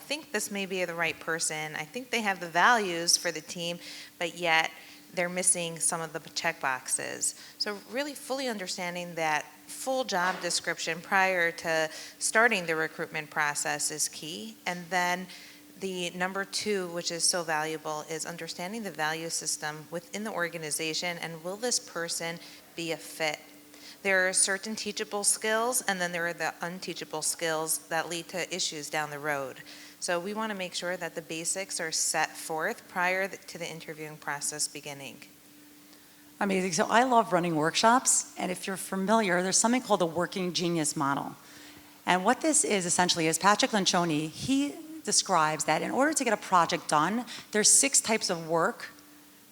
think this may be the right person. I think they have the values for the team, but yet they're missing some of the check boxes. So really fully understanding that full job description prior to starting the recruitment process is key. And then the number two, which is so valuable, is understanding the value system within the organization, and will this person be a fit? There are certain teachable skills, and then there are the unteachable skills that lead to issues down the road. So we want to make sure that the basics are set forth prior to the interviewing process beginning. Amazing. So I love running workshops, and if you're familiar, there's something called the working genius model. And what this is essentially is Patrick Lencioni, he describes that in order to get a project done, there's 6 types of work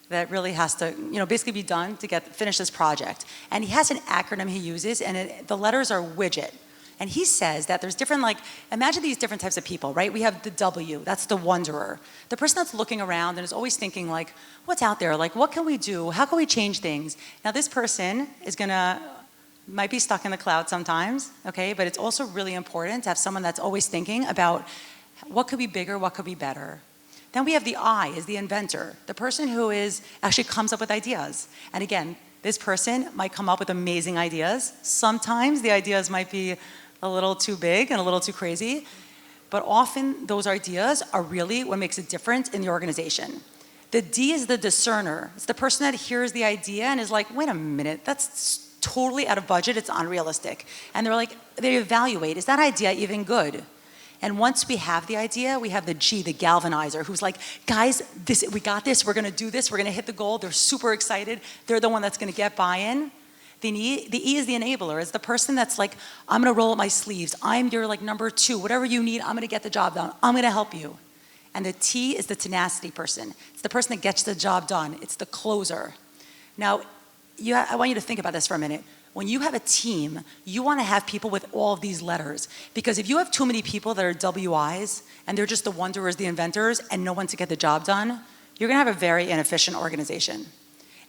that really has to, basically be done to finish this project. And he has an acronym he uses, and the letters are widget. And he says that there's different, imagine these different types of people, right? We have the W, that's the wonderer. The person that's looking around and is always thinking what's out there? What can we do? How can we change things? Now this person might be stuck in the cloud sometimes, okay? But it's also really important to have someone that's always thinking about what could be bigger, what could be better. Then we have the I, is the inventor, the person who actually comes up with ideas. And again, this person might come up with amazing ideas. Sometimes the ideas might be a little too big and a little too crazy, but often those ideas are really what makes a difference in the organization. The D is the discerner. It's the person that hears the idea and is like, wait a minute, that's totally out of budget, it's unrealistic. And they evaluate, is that idea even good? And once we have the idea, we have the G, the galvanizer, who's like, guys, we got this, we're gonna do this, we're gonna hit the goal. They're super excited. They're the one that's gonna get buy-in. The E is the enabler. It's the person that's like, I'm gonna roll up my sleeves. I'm your number 2. Whatever you need, I'm gonna get the job done. I'm gonna help you. And the T is the tenacity person. It's the person that gets the job done. It's the closer. Now, I want you to think about this for a minute. When you have a team, you want to have people with all of these letters. Because if you have too many people that are WIs, and they're just the wonderers, the inventors, and no one to get the job done, you're going to have a very inefficient organization.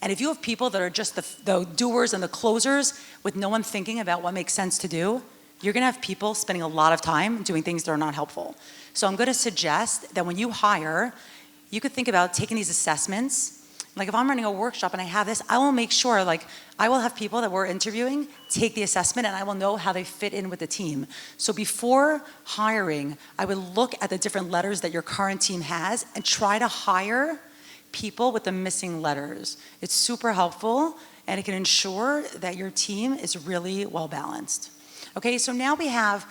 And if you have people that are just the doers and the closers with no one thinking about what makes sense to do, you're going to have people spending a lot of time doing things that are not helpful. So I'm going to suggest that when you hire, you could think about taking these assessments. If I'm running a workshop and I have this, I will make sure, I will have people that we're interviewing take the assessment, and I will know how they fit in with the team. So before hiring, I would look at the different letters that your current team has and try to hire people with the missing letters. It's super helpful, and it can ensure that your team is really well balanced. Okay, so now we have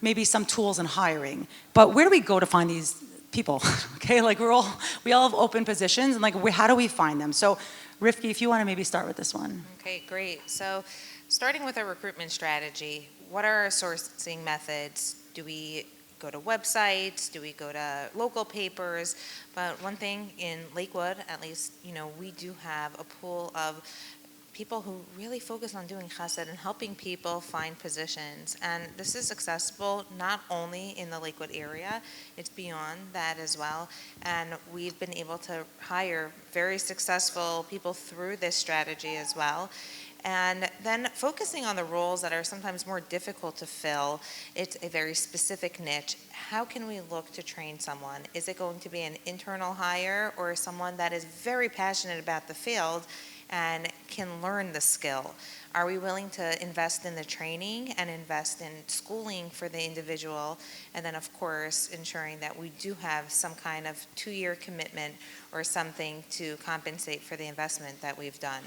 maybe some tools in hiring, but where do we go to find these people? Okay, we all have open positions, and how do we find them? So Rivky, if you want to maybe start with this one. Okay, great. So starting with our recruitment strategy, what are our sourcing methods? Do we go to websites? Do we go to local papers? But one thing in Lakewood, at least, we do have a pool of people who really focus on doing chesed and helping people find positions. And this is accessible not only in the Lakewood area, it's beyond that as well. And we've been able to hire very successful people through this strategy as well. And then focusing on the roles that are sometimes more difficult to fill, it's a very specific niche. How can we look to train someone? Is it going to be an internal hire or someone that is very passionate about the field and can learn the skill? Are we willing to invest in the training and invest in schooling for the individual? And then, of course, ensuring that we do have some kind of 2-year commitment or something to compensate for the investment that we've done.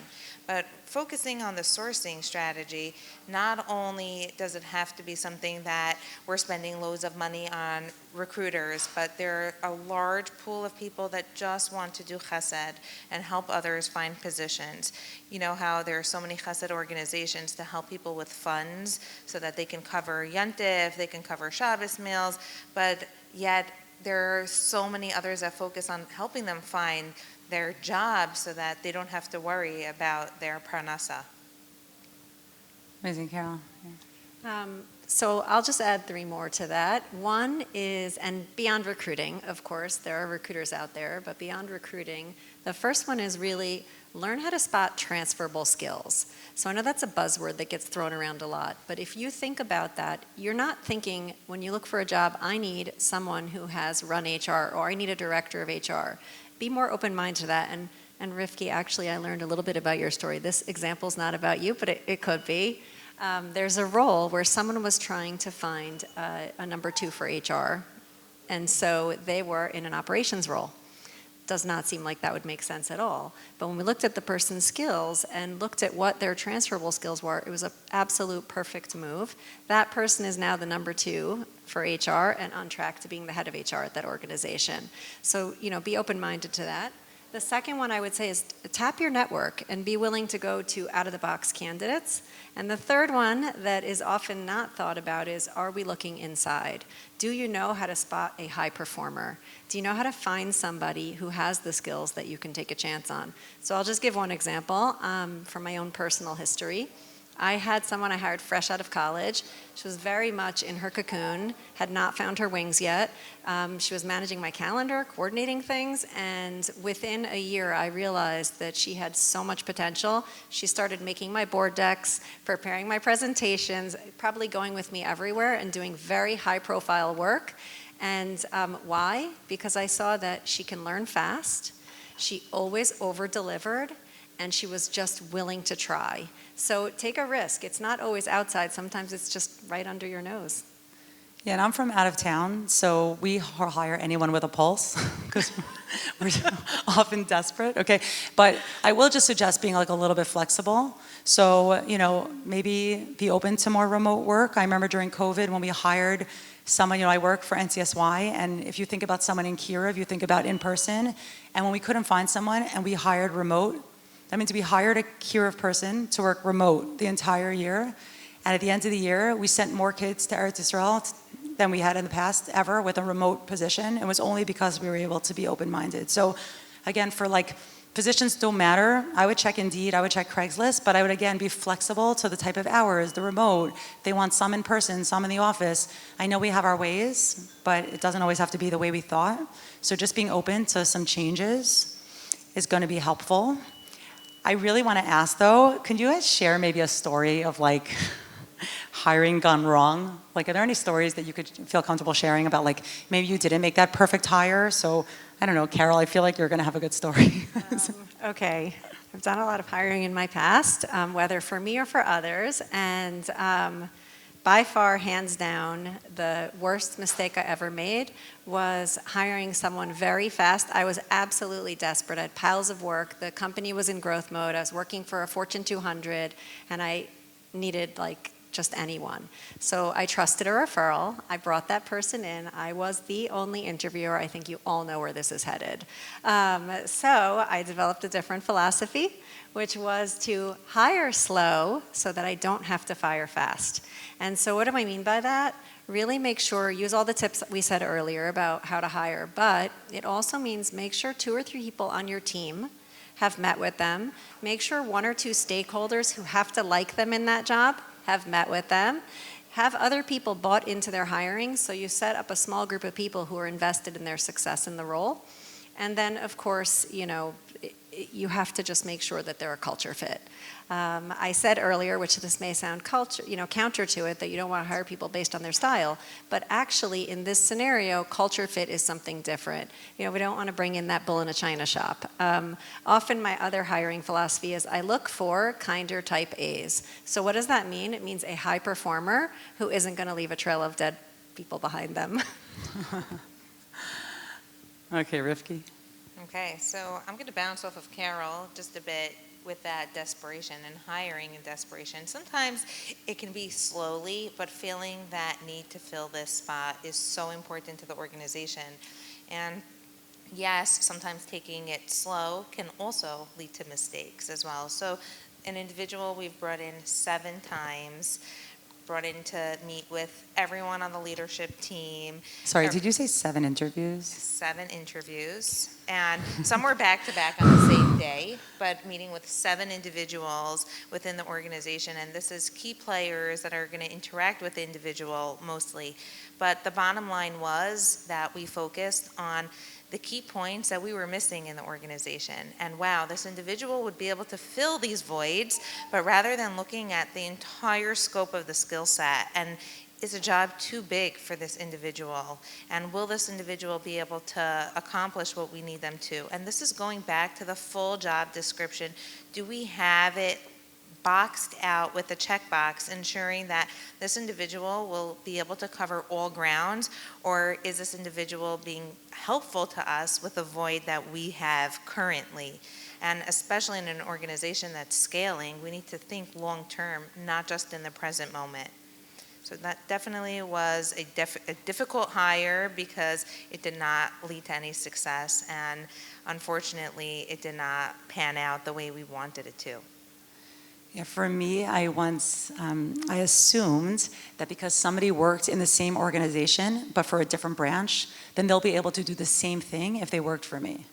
But focusing on the sourcing strategy, not only does it have to be something that we're spending loads of money on recruiters, but there are a large pool of people that just want to do chesed and help others find positions. You know how there are so many chesed organizations to help people with funds so that they can cover Yontif, they can cover Shabbos meals, but yet there are so many others that focus on helping them find their job so that they don't have to worry about their parnasa. Amazing, Carol. Yeah. So I'll just add 3 more to that. One is, and beyond recruiting, of course, there are recruiters out there, but beyond recruiting, the first one is really learn how to spot transferable skills. So I know that's a buzzword that gets thrown around a lot, but if you think about that, you're not thinking, when you look for a job, I need someone who has run HR, or I need a director of HR. Be more open-minded to that. And Rivky, actually, I learned a little bit about your story. This example's not about you, but it could be. There's a role where someone was trying to find a number 2 for HR, and so they were in an operations role. Does not seem like that would make sense at all. But when we looked at the person's skills and looked at what their transferable skills were, it was an absolute perfect move. That person is now the number 2 for HR and on track to being the head of HR at that organization. So, be open-minded to that. The second one I would say is tap your network and be willing to go to out-of-the-box candidates. And the third one that is often not thought about is, are we looking inside? Do you know how to spot a high performer? Do you know how to find somebody who has the skills that you can take a chance on? So I'll just give one example from my own personal history. I had someone I hired fresh out of college. She was very much in her cocoon, had not found her wings yet. She was managing my calendar, coordinating things, and within a year I realized that she had so much potential. She started making my board decks, preparing my presentations, probably going with me everywhere and doing very high-profile work. And why? Because I saw that she can learn fast, she always over-delivered, and she was just willing to try. So take a risk. It's not always outside. Sometimes it's just right under your nose. Yeah, and I'm from out of town, so we hire anyone with a pulse because we're often desperate, okay? But I will just suggest being like a little bit flexible. So, maybe be open to more remote work. I remember during COVID when we hired someone, I work for NCSY, and if you think about someone in Kyiv, you think about in person, and when we couldn't find someone and we hired remote, that means we hired a Kyiv person to work remote the entire year. And at the end of the year, we sent more kids to Eretz Yisrael than we had in the past ever with a remote position. It was only because we were able to be open-minded. So again, for positions don't matter. I would check Indeed, I would check Craigslist, but I would again be flexible to the type of hours, the remote. They want some in person, some in the office. I know we have our ways, but it doesn't always have to be the way we thought. So just being open to some changes is going to be helpful. I really want to ask though, can you guys share maybe a story of hiring gone wrong? Are there any stories that you could feel comfortable sharing about maybe you didn't make that perfect hire? So I don't know, Carol, I feel like you're going to have a good story. Okay. I've done a lot of hiring in my past, whether for me or for others. And by far, hands down, the worst mistake I ever made was hiring someone very fast. I was absolutely desperate. I had piles of work. The company was in growth mode. I was working for a Fortune 200, and I needed just anyone. So I trusted a referral. I brought that person in. I was the only interviewer. I think you all know where this is headed. So I developed a different philosophy, which was to hire slow so that I don't have to fire fast. And so what do I mean by that? Really make sure, use all the tips that we said earlier about how to hire, but it also means make sure 2 or 3 people on your team have met with them. Make sure 1 or 2 stakeholders who have to like them in that job have met with them. Have other people bought into their hiring, so you set up a small group of people who are invested in their success in the role. And then, of course, you have to just make sure that they're a culture fit. I said earlier, which this may sound counter to it, that you don't want to hire people based on their style, but actually in this scenario, culture fit is something different. We don't want to bring in that bull in a china shop. Often my other hiring philosophy is I look for kinder type A's. So what does that mean? It means a high performer who isn't going to leave a trail of dead people behind them. Okay, Rivky. Okay, so I'm going to bounce off of Carol just a bit with that desperation and hiring and desperation. Sometimes it can be slowly, but feeling that need to fill this spot is so important to the organization. And yes, sometimes taking it slow can also lead to mistakes as well. So an individual we've brought in 7 times, brought in to meet with everyone on the leadership team. Sorry, did you say 7 interviews? 7 interviews, and some were back-to-back on the same day, but meeting with 7 individuals within the organization, and this is key players that are going to interact with the individual mostly. But the bottom line was that we focused on the key points that we were missing in the organization. And wow, this individual would be able to fill these voids, but rather than looking at the entire scope of the skill set, and is a job too big for this individual? And will this individual be able to accomplish what we need them to? And this is going back to the full job description. Do we have it boxed out with a checkbox, ensuring that this individual will be able to cover all grounds, or is this individual being helpful to us with the void that we have currently? And especially in an organization that's scaling, we need to think long-term, not just in the present moment. So that definitely was a difficult hire because it did not lead to any success, and unfortunately, it did not pan out the way we wanted it to. Yeah, for me, I assumed that because somebody worked in the same organization, but for a different branch, then they'll be able to do the same thing if they worked for me.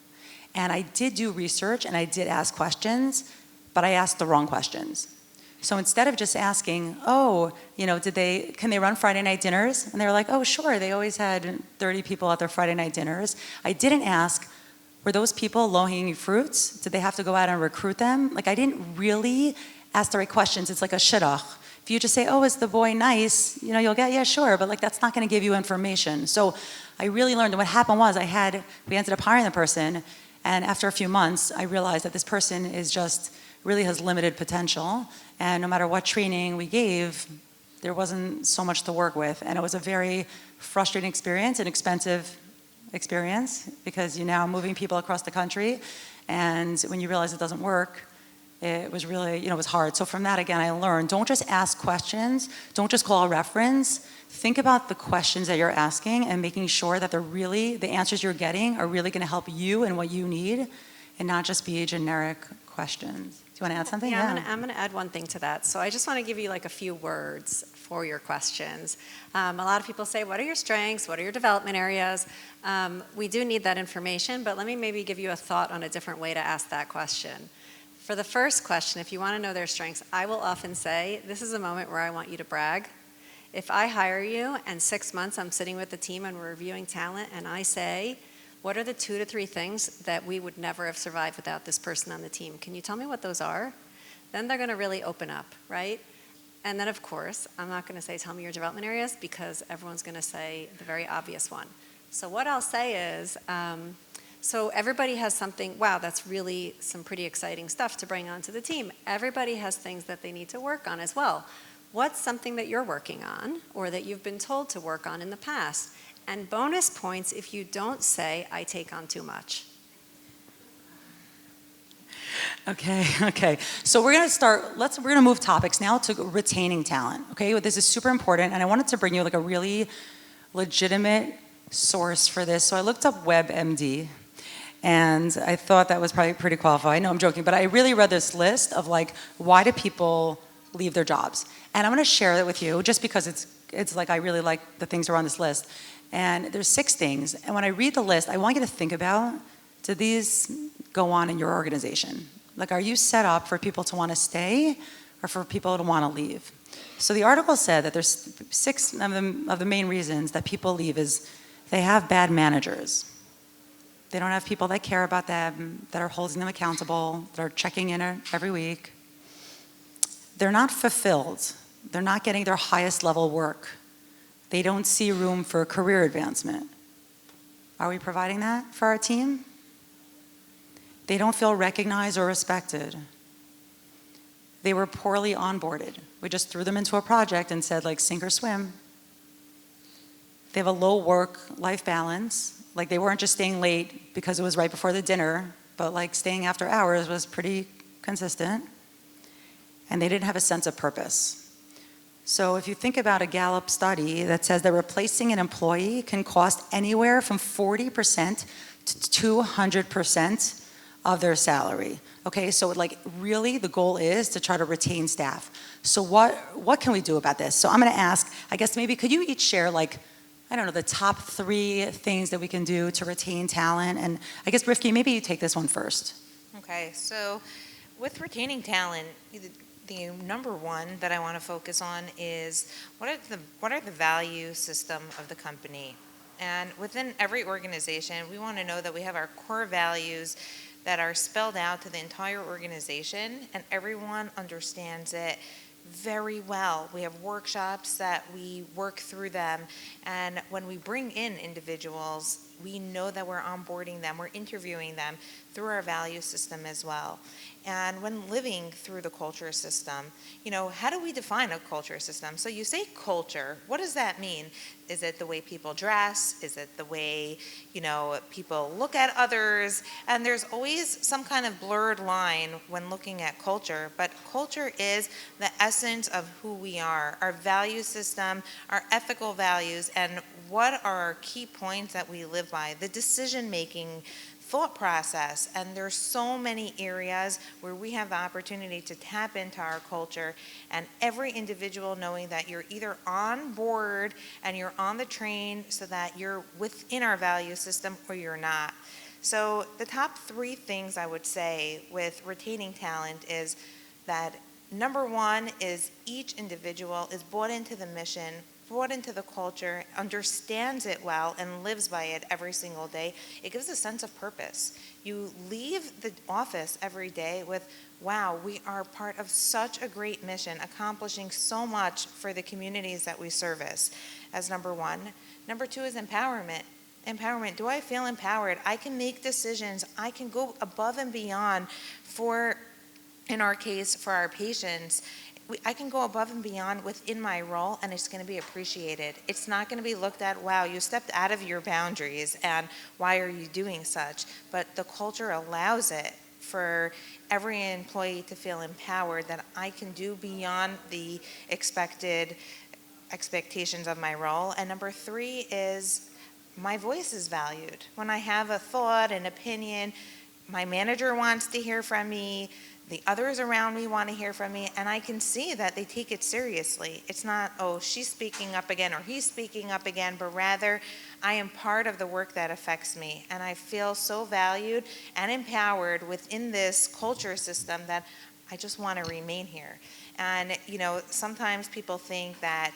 And I did do research and I did ask questions, but I asked the wrong questions. So instead of just asking, can they run Friday night dinners? And they were like, oh, sure, they always had 30 people at their Friday night dinners. I didn't ask, were those people low-hanging fruits? Did they have to go out and recruit them? Like, I didn't really ask the right questions. It's like a shidduch. If you just say, oh, is the boy nice? You'll get, yeah, sure, but like that's not going to give you information. So I really learned, and what happened was we ended up hiring the person, and after a few months, I realized that this person really has limited potential, and no matter what training we gave, there wasn't so much to work with, and it was a very frustrating experience, an expensive experience, because you're now moving people across the country, and when you realize it doesn't work, it was really, it was hard. So from that, again, I learned, don't just ask questions, don't just call a reference, think about the questions that you're asking and making sure that the answers you're getting are really gonna help you and what you need, and not just be generic questions. Do you wanna add something? Yeah, I'm gonna add one thing to that. So I just wanna give you like a few words for your questions. A lot of people say, what are your strengths? What are your development areas? We do need that information, but let me maybe give you a thought on a different way to ask that question. For the first question, if you want to know their strengths, I will often say, this is a moment where I want you to brag. If I hire you and 6 months I'm sitting with the team and we're reviewing talent and I say, what are the 2 to 3 things that we would never have survived without this person on the team? Can you tell me what those are? Then they're going to really open up, right? And then of course, I'm not going to say, tell me your development areas, because everyone's going to say the very obvious one. So what I'll say is, so everybody has something, wow, that's really some pretty exciting stuff to bring onto the team. Everybody has things that they need to work on as well. What's something that you're working on or that you've been told to work on in the past? And bonus points if you don't say, I take on too much. Okay. So we're gonna move topics now to retaining talent, okay? This is super important, and I wanted to bring you like a really legitimate source for this. So I looked up WebMD, and I thought that was probably pretty qualified. No, I'm joking, but I really read this list of like, why do people leave their jobs? And I'm gonna share that with you just because it's like I really like the things that are on this list. And there's 6 things, and when I read the list, I want you to think about, do these go on in your organization? Like, are you set up for people to wanna stay or for people to wanna leave? So the article said that there's 6 of the main reasons that people leave is they have bad managers. They don't have people that care about them, that are holding them accountable, that are checking in every week. They're not fulfilled. They're not getting their highest level work. They don't see room for career advancement. Are we providing that for our team? They don't feel recognized or respected. They were poorly onboarded. We just threw them into a project and said, like, sink or swim. They have a low work-life balance. Like, they weren't just staying late because it was right before the dinner, but like staying after hours was pretty consistent. And they didn't have a sense of purpose. So if you think about a Gallup study that says that replacing an employee can cost anywhere from 40% to 200% of their salary. Okay, so like really the goal is to try to retain staff. So what can we do about this? So I'm going to ask, I guess maybe could you each share like, I don't know, the top 3 things that we can do to retain talent? And I guess Rivky, maybe you take this one first. Okay, so with retaining talent, the number one that I want to focus on is what are the value system of the company? And within every organization, we want to know that we have our core values that are spelled out to the entire organization, and everyone understands it very well. We have workshops that we work through them, and when we bring in individuals, we know that we're onboarding them, we're interviewing them through our value system as well. And when living through the culture system, how do we define a culture system? So you say culture, what does that mean? Is it the way people dress? Is it the way, people look at others? And there's always some kind of blurred line when looking at culture, but culture is the essence of who we are, our value system, our ethical values, and what are our key points that we live by, the decision-making thought process. And there's so many areas where we have the opportunity to tap into our culture, and every individual knowing that you're either on board and you're on the train so that you're within our value system or you're not. So the top 3 things I would say with retaining talent is that number 1 is each individual is bought into the mission, brought into the culture, understands it well, and lives by it every single day. It gives a sense of purpose. You leave the office every day with, wow, we are part of such a great mission, accomplishing so much for the communities that we service, as number 1. Number 2 is empowerment. Empowerment. Do I feel empowered? I can make decisions. I can go above and beyond for, in our case, for our patients. I can go above and beyond within my role, and it's going to be appreciated. It's not going to be looked at, wow, you stepped out of your boundaries, and why are you doing such? But the culture allows it for every employee to feel empowered that I can do beyond the expectations of my role. And number 3 is my voice is valued. When I have a thought, an opinion, my manager wants to hear from me, the others around me want to hear from me, and I can see that they take it seriously. It's not, oh, she's speaking up again or he's speaking up again, but rather I am part of the work that affects me, and I feel so valued and empowered within this culture system that I just want to remain here. And, sometimes people think that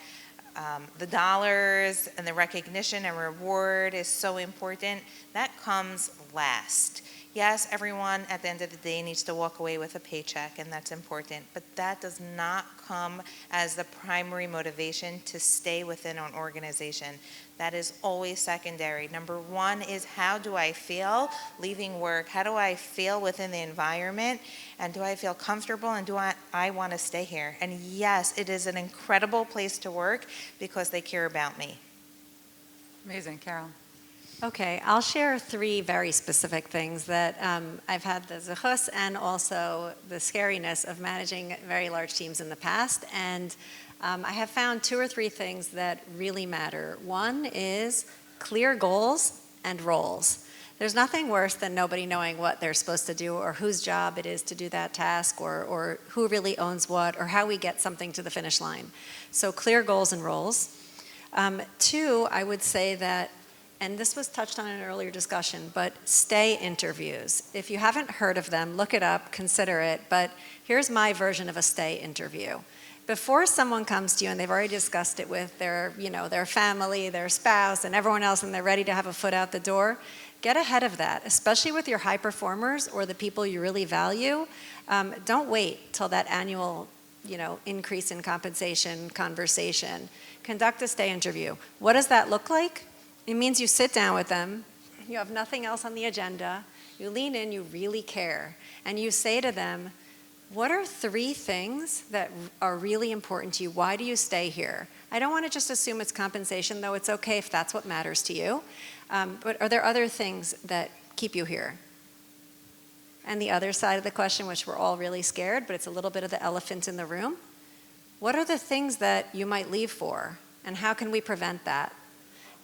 the dollars and the recognition and reward is so important. That comes last. Yes, everyone at the end of the day needs to walk away with a paycheck, and that's important, but that does not come as the primary motivation to stay within an organization. That is always secondary. Number 1 is, how do I feel leaving work? How do I feel within the environment? And do I feel comfortable, and do I want to stay here? And yes, it is an incredible place to work because they care about me. Amazing. Carol. Okay, I'll share 3 very specific things that I've had the zechus and also the scariness of managing very large teams in the past. And I have found 2 or 3 things that really matter. One is clear goals and roles. There's nothing worse than nobody knowing what they're supposed to do or whose job it is to do that task or who really owns what or how we get something to the finish line. So clear goals and roles. 2, I would say that, and this was touched on in an earlier discussion, but stay interviews. If you haven't heard of them, look it up, consider it, but here's my version of a stay interview. Before someone comes to you and they've already discussed it with their family, their spouse, and everyone else, and they're ready to have a foot out the door, get ahead of that, especially with your high performers or the people you really value. Don't wait till that annual increase in compensation conversation. Conduct a stay interview. What does that look like? It means you sit down with them, you have nothing else on the agenda, you lean in, you really care, and you say to them, what are 3 things that are really important to you? Why do you stay here? I don't want to just assume it's compensation, though it's okay if that's what matters to you, but are there other things that keep you here? And the other side of the question, which we're all really scared, but it's a little bit of the elephant in the room, what are the things that you might leave for, and how can we prevent that?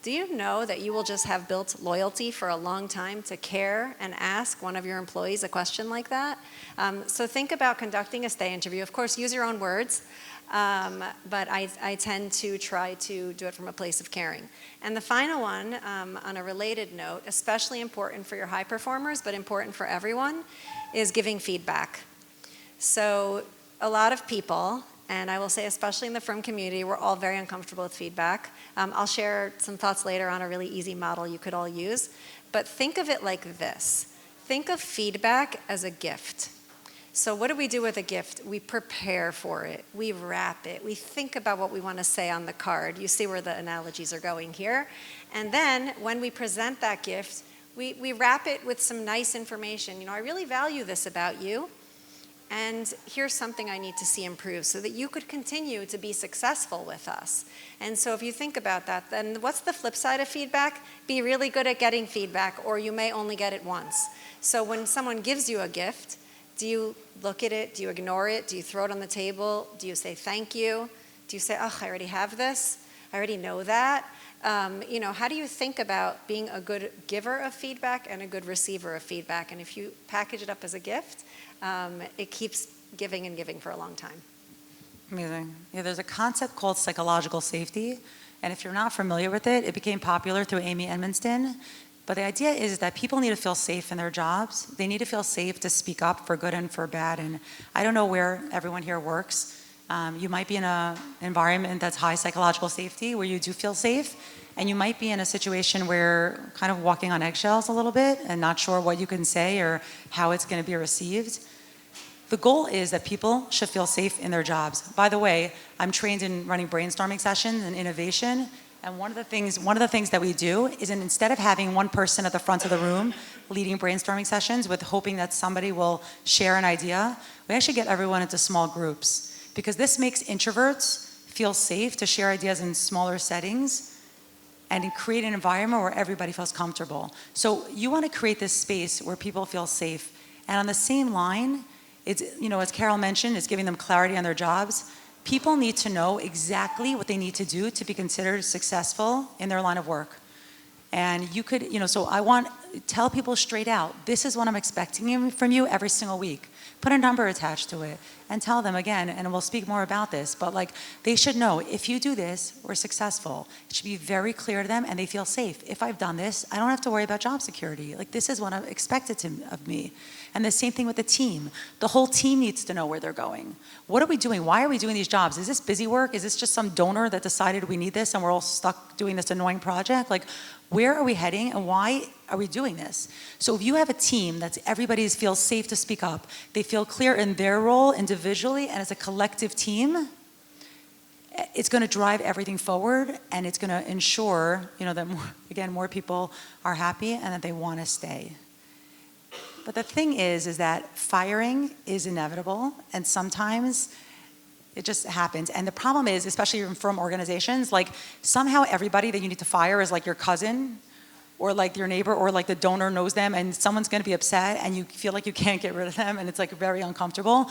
Do you know that you will just have built loyalty for a long time to care and ask one of your employees a question like that? So think about conducting a stay interview. Of course, use your own words, but I tend to try to do it from a place of caring. And the final one, on a related note, especially important for your high performers, but important for everyone, is giving feedback. So a lot of people, and I will say especially in the firm community, we're all very uncomfortable with feedback. I'll share some thoughts later on a really easy model you could all use. But think of it like this. Think of feedback as a gift. So what do we do with a gift? We prepare for it. We wrap it. We think about what we want to say on the card. You see where the analogies are going here. And then when we present that gift, we wrap it with some nice information. You know, I really value this about you. And here's something I need to see improve so that you could continue to be successful with us. And so if you think about that, then what's the flip side of feedback? Be really good at getting feedback, or you may only get it once. So when someone gives you a gift, do you look at it? Do you ignore it? Do you throw it on the table? Do you say thank you? Do you say, oh, I already have this? I already know that? You know, how do you think about being a good giver of feedback and a good receiver of feedback? And if you package it up as a gift, it keeps giving and giving for a long time. Amazing. Yeah, there's a concept called psychological safety, and if you're not familiar with it, it became popular through Amy Edmonston. But the idea is that people need to feel safe in their jobs. They need to feel safe to speak up for good and for bad. And I don't know where everyone here works. You might be in an environment that's high psychological safety, where you do feel safe, and you might be in a situation where you're kind of walking on eggshells a little bit and not sure what you can say or how it's going to be received. The goal is that people should feel safe in their jobs. By the way, I'm trained in running brainstorming sessions and innovation, and one of the things that we do is, instead of having one person at the front of the room leading brainstorming sessions with hoping that somebody will share an idea, we actually get everyone into small groups, because this makes introverts feel safe to share ideas in smaller settings and create an environment where everybody feels comfortable. So you want to create this space where people feel safe. And on the same line, it's, you know, as Carol mentioned, it's giving them clarity on their jobs. People need to know exactly what they need to do to be considered successful in their line of work. And you could, you know, so tell people straight out, this is what I'm expecting from you every single week. Put a number attached to it and tell them again, and we'll speak more about this, but like, they should know, if you do this, we're successful. It should be very clear to them and they feel safe. If I've done this, I don't have to worry about job security. Like, this is what I'm expected of me. And the same thing with the team. The whole team needs to know where they're going. What are we doing? Why are we doing these jobs? Is this busy work? Is this just some donor that decided we need this and we're all stuck doing this annoying project? Like, where are we heading and why are we doing this? So if you have a team that's everybody feels safe to speak up, they feel clear in their role individually and as a collective team, it's going to drive everything forward, and it's going to ensure, you know, that more people are happy and that they want to stay. But the thing is that firing is inevitable, and sometimes it just happens. And the problem is, especially in firm organizations, like, somehow everybody that you need to fire is like your cousin or like your neighbor or like the donor knows them, and someone's going to be upset and you feel like you can't get rid of them, and it's like very uncomfortable.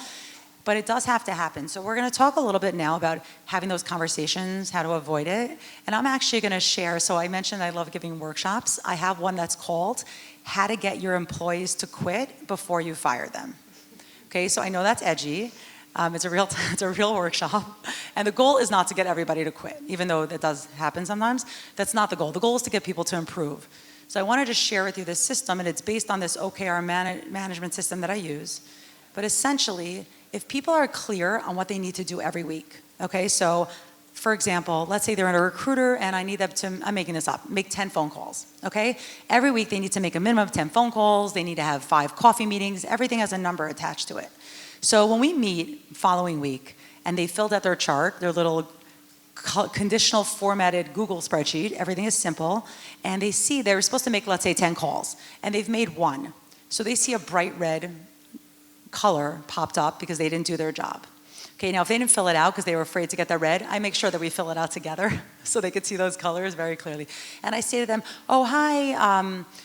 But it does have to happen. So we're going to talk a little bit now about having those conversations, how to avoid it. And I'm actually going to share, so I mentioned I love giving workshops. I have one that's called How to Get Your Employees to Quit Before You Fire Them. Okay, so I know that's edgy. It's a real workshop. And the goal is not to get everybody to quit, even though that does happen sometimes. That's not the goal. The goal is to get people to improve. So I wanted to share with you this system, and it's based on this OKR management system that I use. But essentially, if people are clear on what they need to do every week, okay, so for example, let's say they're in a recruiter and I need them to, I'm making this up, make 10 phone calls, okay? Every week they need to make a minimum of 10 phone calls, they need to have 5 coffee meetings, everything has a number attached to it. So when we meet following week and they filled out their chart, their little conditional formatted Google spreadsheet, everything is simple, and they see they're supposed to make, let's say, 10 calls, and they've made 1. So they see a bright red color popped up because they didn't do their job. Okay, now if they didn't fill it out because they were afraid to get that red, I make sure that we fill it out together so they could see those colors very clearly. And I say to them, oh, hi,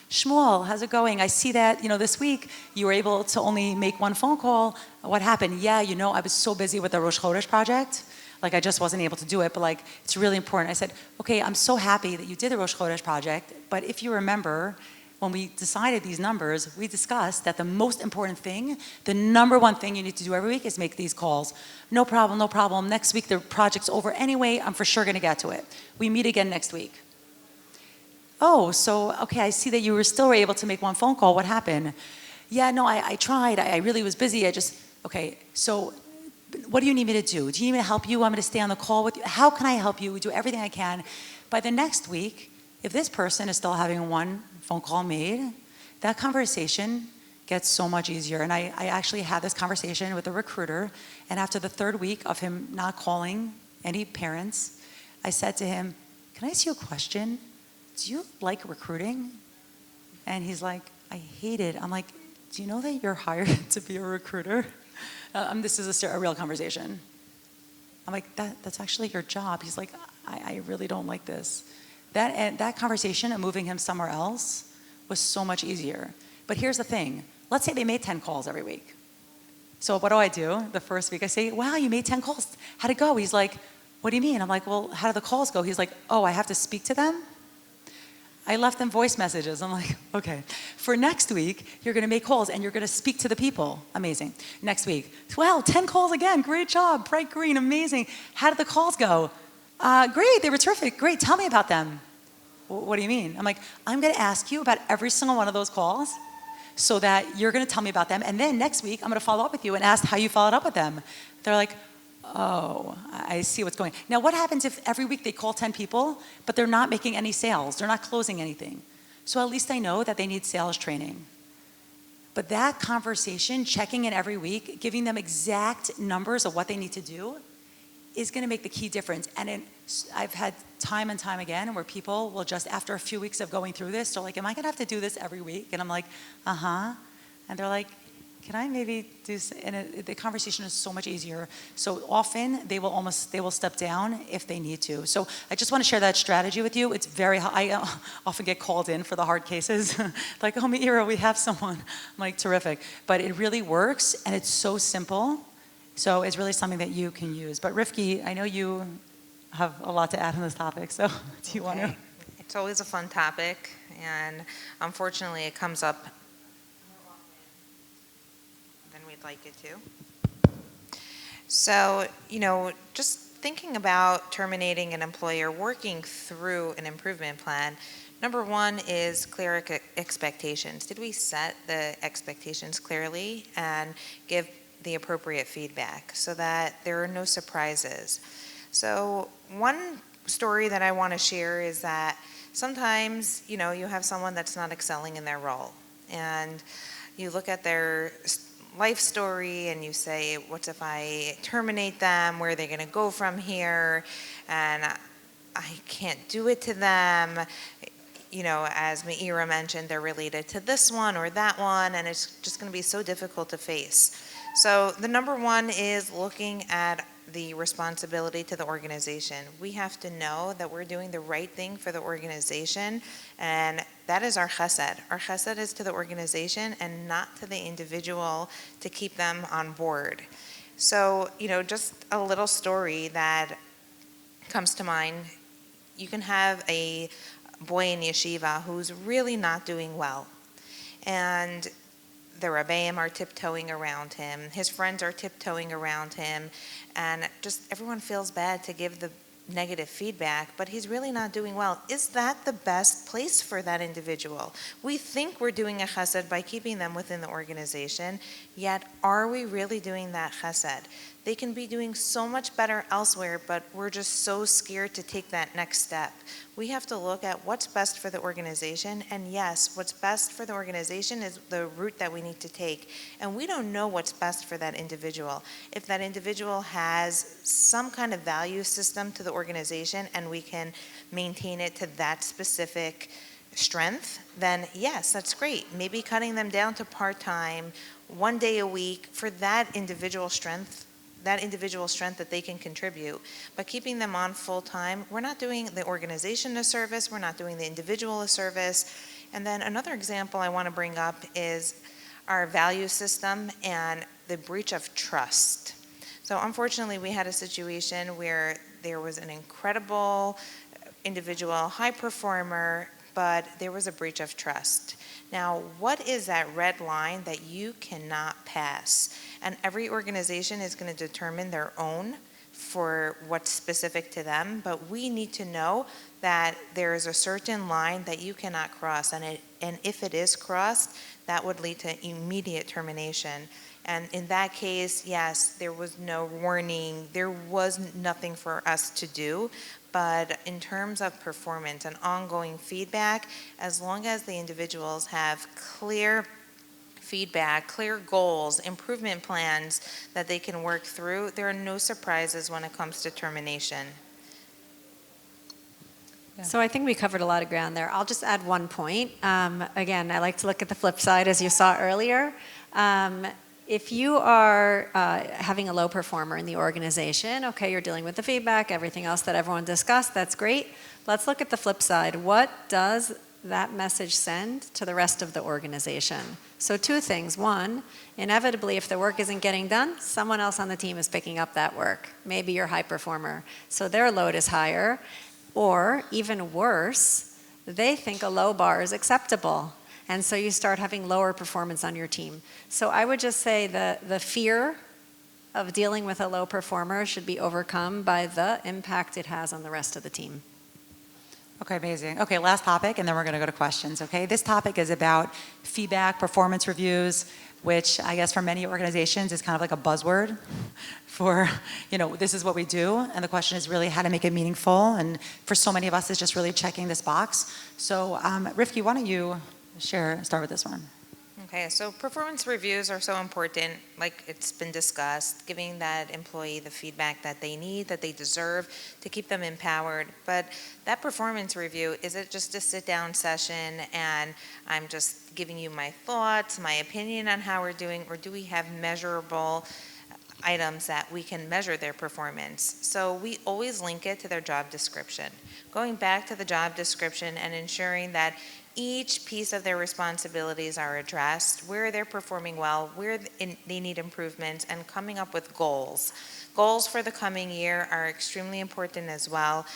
Shmuel, how's it going? I see that, this week you were able to only make 1 phone call. What happened? Yeah, I was so busy with the Rosh Chodesh project. like I just wasn't able to do it, but like it's really important. I said, okay, I'm so happy that you did the Rosh Chodesh project, but if you remember, when we decided these numbers, we discussed that the most important thing, the number one thing you need to do every week is make these calls. No problem, no problem. Next week the project's over anyway. I'm for sure going to get to it. We meet again next week. Oh, so, okay, I see that you were still able to make one phone call. What happened? Yeah, no, I tried. I really was busy. Okay, so what do you need me to do? Do you need me to help you? Want me to stay on the call with you? How can I help you? We do everything I can. By the next week, if this person is still having one phone call made, that conversation gets so much easier. And I actually had this conversation with a recruiter, and after the third week of him not calling any parents, I said to him, can I ask you a question? Do you like recruiting? And he's like, I hate it. I'm like, do you know that you're hired to be a recruiter? This is a real conversation. I'm like, that's actually your job. He's like, I really don't like this. That conversation of moving him somewhere else was so much easier. But here's the thing. Let's say they made 10 calls every week. So what do? The first week I say, wow, you made 10 calls. How'd it go? He's like, what do you mean? I'm like, well, how do the calls go? He's like, oh, I have to speak to them? I left them voice messages. I'm like, okay. For next week, you're going to make calls and you're going to speak to the people. Amazing. Next week, wow, 10 calls again. Great job. Bright green. Amazing. How did the calls go? Great. They were terrific. Great. Tell me about them. What do you mean? I'm like, I'm going to ask you about every single one of those calls so that you're going to tell me about them. And then next week, I'm going to follow up with you and ask how you followed up with them. They're like, oh, I see what's going on. Now, what happens if every week they call 10 people, but they're not making any sales? They're not closing anything. So at least I know that they need sales training. But that conversation, checking in every week, giving them exact numbers of what they need to do is going to make the key difference. And I've had time and time again where people will just, after a few weeks of going through this, they're like, am I going to have to do this every week? And I'm like, uh-huh. And they're like, can I maybe do, and the conversation is so much easier. So often they will step down if they need to. So I just want to share that strategy with you. It's I often get called in for the hard cases. Like, oh, Meira, we have someone. I'm like, terrific. But it really works and it's so simple. So it's really something that you can use. But Rivky, I know you have a lot to add on this topic. So do you want to? It's always a fun topic. And unfortunately, it comes up we'd like it to. So, just thinking about terminating an employer, working through an improvement plan, number one is clear expectations. Did we set the expectations clearly and give the appropriate feedback so that there are no surprises? So one story that I want to share is that sometimes, you have someone that's not excelling in their role, and you look at their life story and you say, what if I terminate them? Where are they going to go from here? And I can't do it to them. As Meira mentioned, they're related to this one or that one, and it's just going to be so difficult to face. So the number one is looking at the responsibility to the organization. We have to know that we're doing the right thing for the organization, and that is our chesed. Our chesed is to the organization and not to the individual to keep them on board. So, just a little story that comes to mind. You can have a boy in yeshiva who's really not doing well, and the Rebbeim are tiptoeing around him, his friends are tiptoeing around him, and just everyone feels bad to give the negative feedback, but he's really not doing well. Is that the best place for that individual? We think we're doing a chesed by keeping them within the organization, yet are we really doing that chesed? They can be doing so much better elsewhere, but we're just so scared to take that next step. We have to look at what's best for the organization, and yes, what's best for the organization is the route that we need to take, and we don't know what's best for that individual. If that individual has some kind of value system to the organization and we can maintain it to that specific strength, then yes, that's great. Maybe cutting them down to part-time, 1 day a week for that individual strength that they can contribute. But keeping them on full-time, we're not doing the organization a service, we're not doing the individual a service. And then another example I want to bring up is our value system and the breach of trust. So unfortunately, we had a situation where there was an incredible individual, high performer, but there was a breach of trust. Now, what is that red line that you cannot pass? And every organization is going to determine their own for what's specific to them, but we need to know that there is a certain line that you cannot cross, and if it is crossed, that would lead to immediate termination. And in that case, yes, there was no warning, there was nothing for us to do, but in terms of performance and ongoing feedback, as long as the individuals have clear feedback, clear goals, improvement plans that they can work through, there are no surprises when it comes to termination. So I think we covered a lot of ground there. I'll just add one point. Again, I like to look at the flip side, as you saw earlier. If you are having a low performer in the organization, okay, you're dealing with the feedback, everything else that everyone discussed, that's great. Let's look at the flip side. What does that message send to the rest of the organization? So two things. One, inevitably, if the work isn't getting done, someone else on the team is picking up that work. Maybe your high performer. So their load is higher. Or, even worse, they think a low bar is acceptable. And so you start having lower performance on your team. So I would just say the fear of dealing with a low performer should be overcome by the impact it has on the rest of the team. Okay, amazing. Okay, last topic, and then we're going to go to questions, okay? This topic is about feedback, performance reviews, which I guess for many organizations is kind of like a buzzword for, this is what we do, and the question is really how to make it meaningful, and for so many of us, it's just really checking this box. So, Rivky, why don't you start with this one? Okay, so performance reviews are so important, like it's been discussed, giving that employee the feedback that they need, that they deserve to keep them empowered. But that performance review, is it just a sit-down session and I'm just giving you my thoughts, my opinion on how we're doing, or do we have measurable items that we can measure their performance? So we always link it to their job description. Going back to the job description and ensuring that each piece of their responsibilities are addressed, where they're performing well, where they need improvement, and coming up with goals. Goals for the coming year are extremely important as well.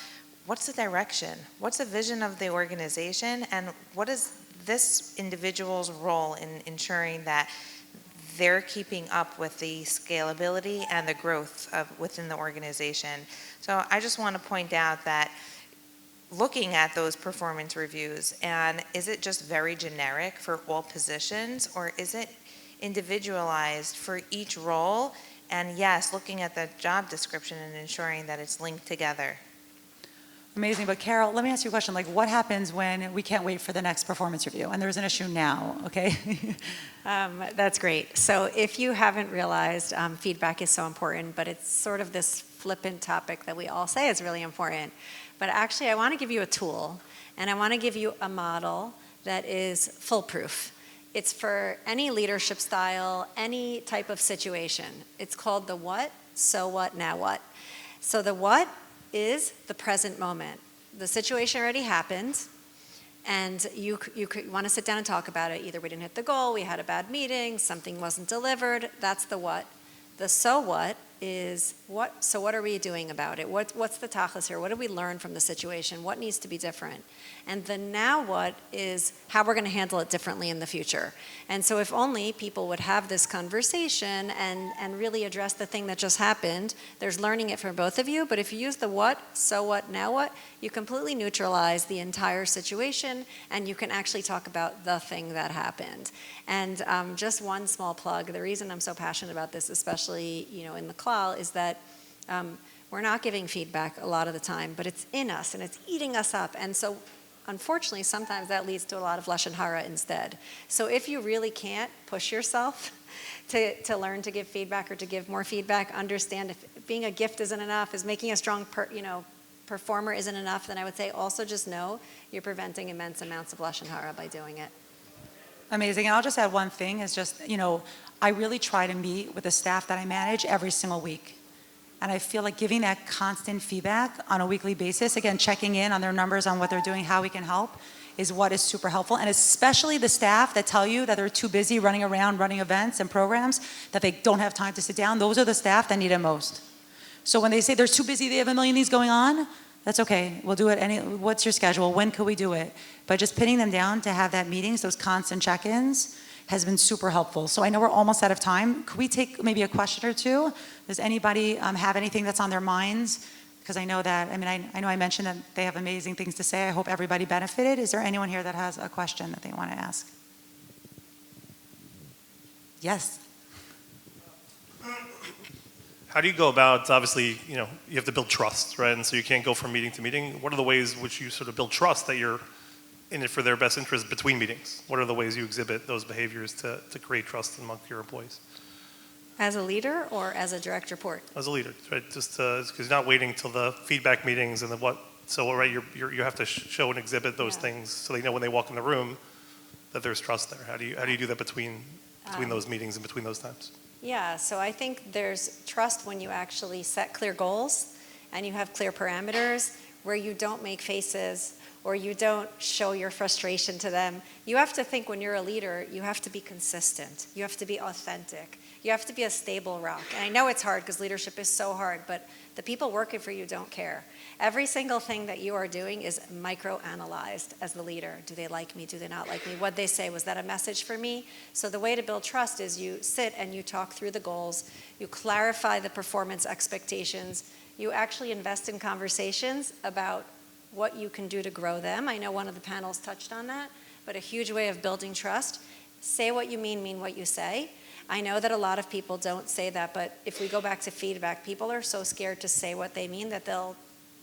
What's the direction? What's the vision of the organization? And what is this individual's role in ensuring that they're keeping up with the scalability and the growth within the organization? So I just want to point out that looking at those performance reviews, and is it just very generic for all positions, or is it individualized for each role? And yes, looking at the job description and ensuring that it's linked together. Amazing. But Carol, let me ask you a question. Like, what happens when we can't wait for the next performance review and there's an issue now, okay? That's great. So if you haven't realized, feedback is so important, but it's sort of this flippant topic that we all say is really important. But actually, I want to give you a tool, and I want to give you a model that is foolproof. It's for any leadership style, any type of situation. It's called the what, so what, now what. So the what is the present moment. The situation already happened, and you want to sit down and talk about it. Either we didn't hit the goal, we had a bad meeting, something wasn't delivered. That's the what. The so what is what, so what are we doing about it? What's the tachlis here? What did we learn from the situation? What needs to be different? And the now what is how we're going to handle it differently in the future. And so if only people would have this conversation and really address the thing that just happened, there's learning it for both of you, but if you use the what, so what, now what, you completely neutralize the entire situation and you can actually talk about the thing that happened. And just one small plug, the reason I'm so passionate about this, especially in the klal, is that we're not giving feedback a lot of the time, but it's in us and it's eating us up. And so unfortunately, sometimes that leads to a lot of lashon hara instead. So if you really can't push yourself to learn to give feedback or to give more feedback, understand if being a gift isn't enough, is making a strong performer isn't enough, then I would say also just know you're preventing immense amounts of lashon hara by doing it. Amazing. And I'll just add one thing is just, I really try to meet with the staff that I manage every single week. And I feel like giving that constant feedback on a weekly basis, again, checking in on their numbers, on what they're doing, how we can help, is what is super helpful. And especially the staff that tell you that they're too busy running around, running events and programs, that they don't have time to sit down. Those are the staff that need it most. So when they say they're too busy, they have a million things going on, that's okay. We'll do it what's your schedule? When could we do it? But just pinning them down to have that meetings, those constant check-ins, has been super helpful. So I know we're almost out of time. Could we take maybe a question or two? Does anybody have anything that's on their minds? Because I know that, I know I mentioned that they have amazing things to say. I hope everybody benefited. Is there anyone here that has a question that they want to ask? Yes. How do you go about, obviously, you have to build trust, right? And so you can't go from meeting to meeting. What are the ways which you sort of build trust that you're in it for their best interest between meetings? What are the ways you exhibit those behaviors to create trust among your employees? As a leader or as a direct report? As a leader, right? Just because you're not waiting till the feedback meetings and right, you have to show and exhibit those things so they know when they walk in the room that there's trust there. How do you do that between those meetings and between those times? Yeah, so I think there's trust when you actually set clear goals and you have clear parameters where you don't make faces or you don't show your frustration to them. You have to think when you're a leader, you have to be consistent. You have to be authentic. You have to be a stable rock. And I know it's hard because leadership is so hard, but the people working for you don't care. Every single thing that you are doing is micro-analyzed as the leader. Do they like me? Do they not like me? What'd they say? Was that a message for me? So the way to build trust is you sit and you talk through the goals. You clarify the performance expectations. You actually invest in conversations about what you can do to grow them. I know one of the panels touched on that, but a huge way of building trust, say what you mean what you say. I know that a lot of people don't say that, but if we go back to feedback, people are so scared to say what they mean that they'll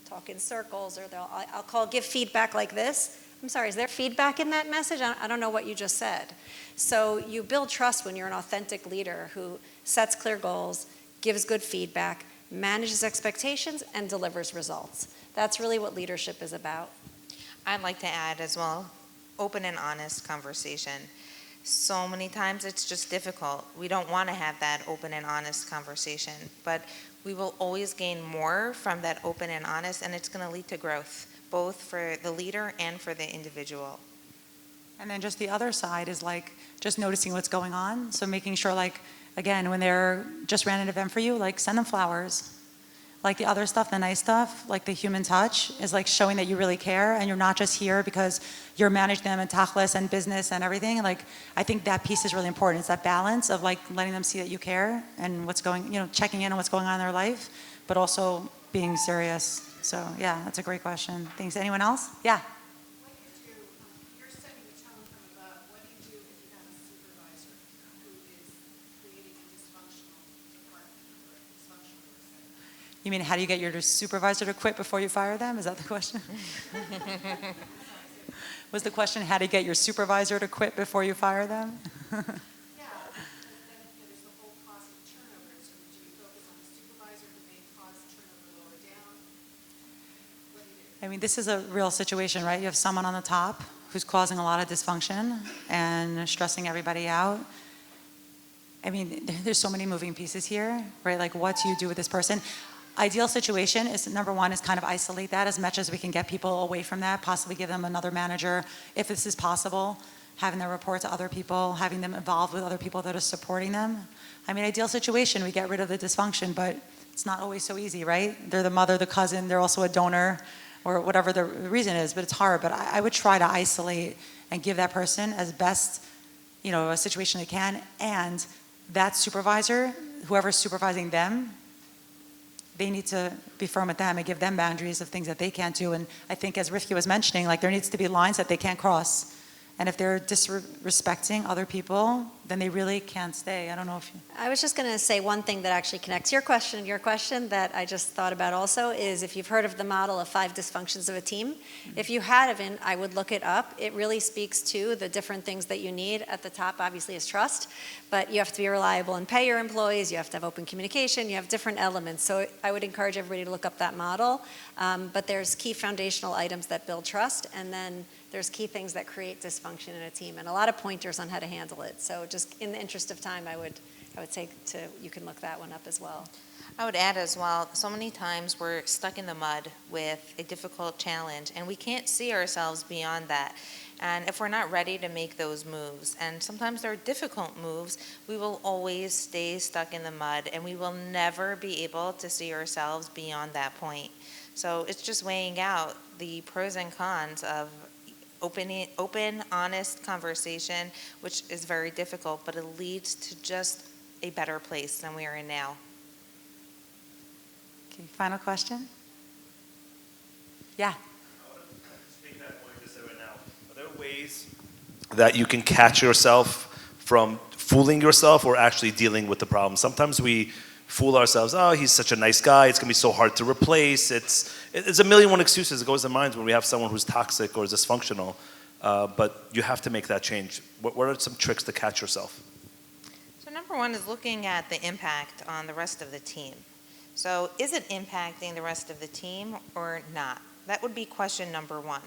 talk in circles or give feedback like this. I'm sorry, is there feedback in that message? I don't know what you just said. So you build trust when you're an authentic leader who sets clear goals, gives good feedback, manages expectations, and delivers results. That's really what leadership is about. I'd like to add as well, open and honest conversation. So many times it's just difficult. We don't want to have that open and honest conversation, but we will always gain more from that open and honest, and it's going to lead to growth, both for the leader and for the individual. And then just the other side is like just noticing what's going on. So making sure, like, again, when they're just ran an event for you, like send them flowers. Like the other stuff, the nice stuff, like the human touch is like showing that you really care and you're not just here because you're managing them and tachlis and business and everything. Like, I think that piece is really important. It's that balance of like letting them see that you care and what's going, checking in on what's going on in their life, but also being serious. So yeah, that's a great question. Thanks. Anyone else? Yeah. You're setting the tone from above. What do you do if you have a supervisor who is creating a dysfunctional department or a dysfunctional person? You mean how do you get your supervisor to quit before you fire them? Is that the question? Was the question how to get your supervisor to quit before you fire them? Yeah, because then there's the whole cost of turnover. So do you focus on the supervisor who may cause turnover lower down? What do you do? I mean, this is a real situation, right? You have someone on the top who's causing a lot of dysfunction and stressing everybody out. I mean, there's so many moving pieces here, right? Like, what do you do with this person? Ideal situation is, number one, is kind of isolate that as much as we can get people away from that, possibly give them another manager, if this is possible, having them report to other people, having them involved with other people that are supporting them. I mean, ideal situation, we get rid of the dysfunction, but it's not always so easy, right? They're the mother, the cousin, they're also a donor, or whatever the reason is, but it's hard. But I would try to isolate and give that person as best, a situation they can, and that supervisor, whoever's supervising them, they need to be firm with them and give them boundaries of things that they can't do. And I think, as Rivky was mentioning, like there needs to be lines that they can't cross. And if they're disrespecting other people, then they really can't stay. I don't know if you... I was just going to say one thing that actually connects your question and your question that I just thought about also is if you've heard of the model of 5 dysfunctions of a team. If you haven't, I would look it up. It really speaks to the different things that you need. At the top, obviously, is trust, but you have to be reliable and pay your employees. You have to have open communication. You have different elements. So I would encourage everybody to look up that model. But there's key foundational items that build trust, and then there's key things that create dysfunction in a team, and a lot of pointers on how to handle it. So just in the interest of time, I would say you can look that one up as well. I would add as well, so many times we're stuck in the mud with a difficult challenge and we can't see ourselves beyond that. And if we're not ready to make those moves, and sometimes they're difficult moves, we will always stay stuck in the mud and we will never be able to see ourselves beyond that point. So it's just weighing out the pros and cons of open, honest conversation, which is very difficult, but it leads to just a better place than we are in now. Okay, final question? Yeah. Take that point you said right now. Are there ways that you can catch yourself from fooling yourself or actually dealing with the problem? Sometimes we fool ourselves. Oh, he's such a nice guy. It's going to be so hard to replace. It's a million one excuses that goes in minds when we have someone who's toxic or dysfunctional. But you have to make that change. What are some tricks to catch yourself? So number one is looking at the impact on the rest of the team. So is it impacting the rest of the team or not? That would be question number one.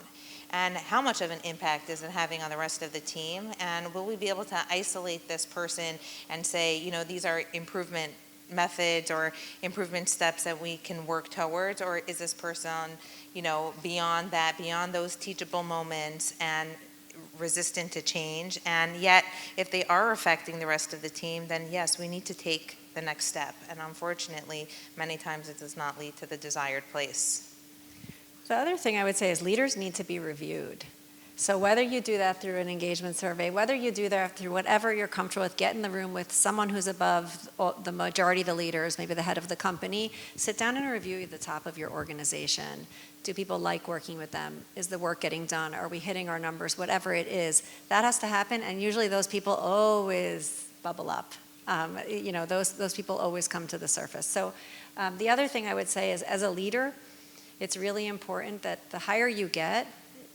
And how much of an impact is it having on the rest of the team? And will we be able to isolate this person and say, you know, these are improvement methods or improvement steps that we can work towards? Or is this person, you know, beyond that, beyond those teachable moments and resistant to change? And yet, if they are affecting the rest of the team, then yes, we need to take the next step. And unfortunately, many times it does not lead to the desired place. The other thing I would say is leaders need to be reviewed. So whether you do that through an engagement survey, whether you do that through whatever you're comfortable with, get in the room with someone who's above the majority of the leaders, maybe the head of the company, sit down and review the top of your organization. Do people like working with them? Is the work getting done? Are we hitting our numbers? Whatever it is, that has to happen, and usually those people always bubble up. You know, those people always come to the surface. So the other thing I would say is, as a leader, it's really important that the higher you get,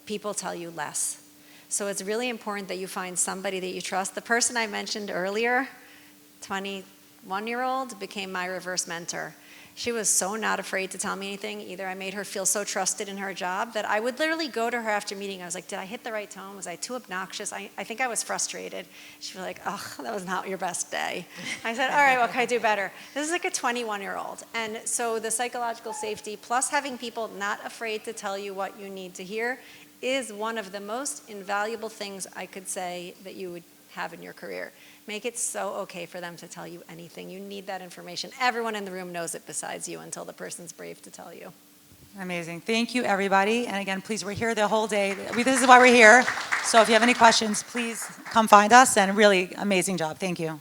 people tell you less. So it's really important that you find somebody that you trust. The person I mentioned earlier, 21-year-old, became my reverse mentor. She was so not afraid to tell me anything. Either I made her feel so trusted in her job that I would literally go to her after meeting. I was like, did I hit the right tone? Was I too obnoxious? I think I was frustrated. She'd be like, oh, that was not your best day. I said, all right, what can I do better? This is like a 21-year-old. And so the psychological safety, plus having people not afraid to tell you what you need to hear, is one of the most invaluable things I could say that you would have in your career. Make it so okay for them to tell you anything. You need that information. Everyone in the room knows it besides you until the person's brave to tell you. Amazing. Thank you, everybody. And again, please, we're here the whole day. This is why we're here. So if you have any questions, please come find us. And really amazing job. Thank you.